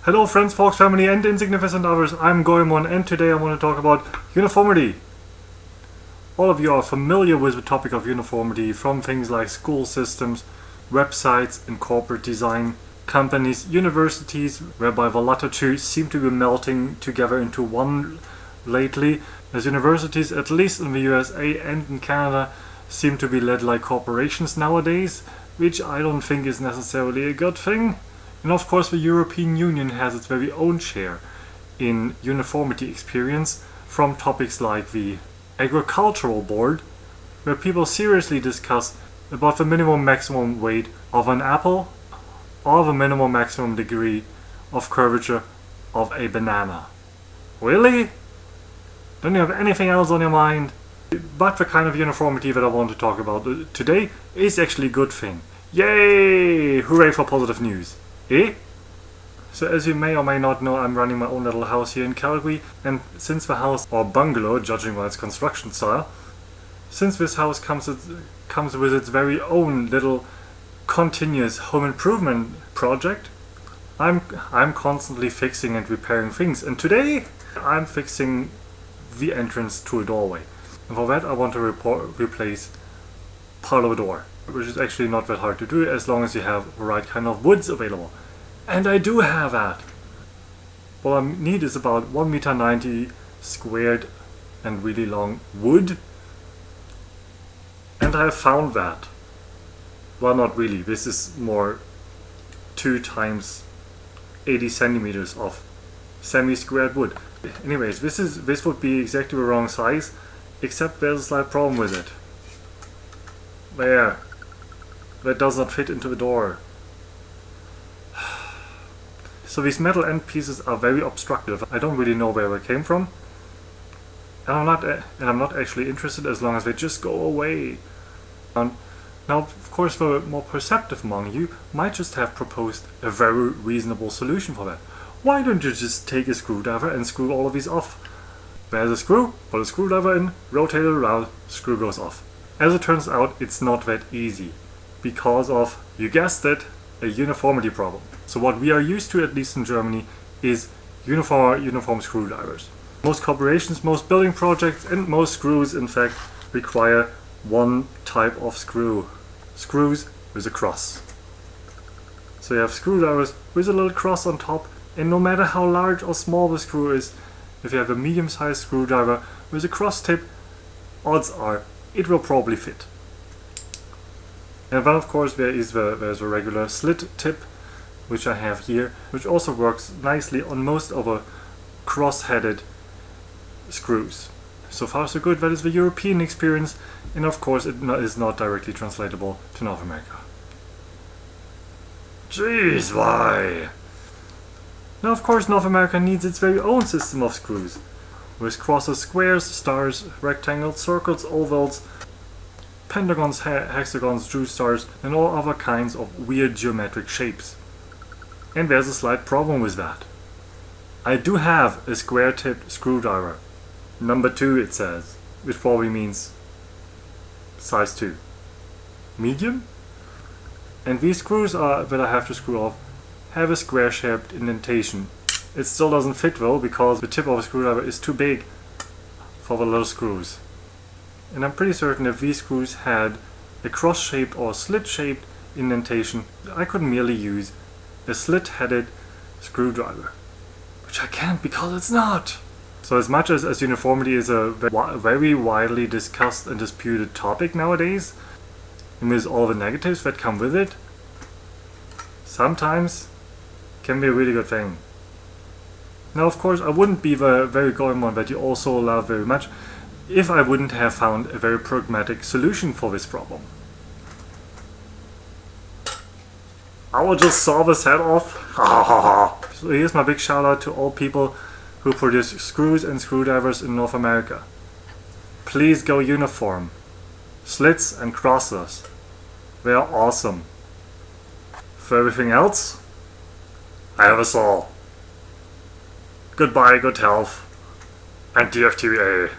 Hello friends, folks, family and insignificant others, I'm Goemon and today I want to talk about uniformity. All of you are familiar with the topic of uniformity from things like school systems, websites and corporate design, companies, universities, whereby the latter two seem to be melting together into one lately, as universities, at least in the USA and in Canada, seem to be led like corporations nowadays, which I don't think is necessarily a good thing. And of course the European Union has its very own share in uniformity experience from topics like the Agricultural Board, where people seriously discuss about the minimum maximum weight of an apple or the minimum maximum degree of curvature of a banana. Really? Don't you have anything else on your mind? But the kind of uniformity that I want to talk about today is actually a good thing. Yay! Hooray for positive news. Eh? So as you may or may not know, I'm running my own little house here in Calgary, and since the house, or bungalow, judging by its construction style, since this house comes with its very own little continuous home improvement project, I'm constantly fixing and repairing things, and today I'm fixing the entrance to a doorway. And for that I want to replace part of a door, which is actually not that hard to do as long as you have the right kind of woods available. And I do have that! What I need is about 1.90 m squared and really long wood. And I have found that. Well, not really, this is more 2 times 80 centimeters of semi-squared wood. Anyways, this would be exactly the wrong size, except there's a slight problem with it. There. That does not fit into the door. So these metal end pieces are very obstructive. I don't really know where they came from. And I'm not actually interested as long as they just go away. Now of course the more perceptive among you might just have proposed a very reasonable solution for that. Why don't you just take a screwdriver and screw all of these off? There's a screw, put a screwdriver in, rotate it around, screw goes off. As it turns out, it's not that easy. Because of, you guessed it, a uniformity problem. So what we are used to, at least in Germany, is uniform screwdrivers. Most corporations, most building projects, and most screws, in fact, require one type of screw. Screws with a cross. So you have screwdrivers with a little cross on top, and no matter how large or small the screw is, if you have a medium-sized screwdriver with a cross tip, odds are it will probably fit. And then of course there's a regular slit tip, which I have here, which also works nicely on most of the cross-headed screws. So far so good. That is the European experience, and of course it is not directly translatable to North America. Jeez, why? Now of course North America needs its very own system of screws, with crosses, squares, stars, rectangles, circles, ovals, pentagons, hexagons, Jew stars, and all other kinds of weird geometric shapes. And there's a slight problem with that. I do have a square-tipped screwdriver. Number 2 it says, which probably means size 2. Medium? And these screws that I have to screw off have a square-shaped indentation. It still doesn't fit though, because the tip of a screwdriver is too big for the little screws. And I'm pretty certain if these screws had a cross-shaped or slit-shaped indentation, I could merely use a slit-headed screwdriver. Which I can't because it's not! So as much as uniformity is a very widely discussed and disputed topic nowadays, and with all the negatives that come with it, sometimes can be a really good thing. Now of course I wouldn't be the very Goemon that you also love very much if I wouldn't have found a very pragmatic solution for this problem. I will just saw this head off. So here's my big shout out to all people who produce screws and screwdrivers in North America. Please go uniform. Slits and crosses. They are awesome. For everything else, I have a saw. Goodbye, good health, and DFTBA.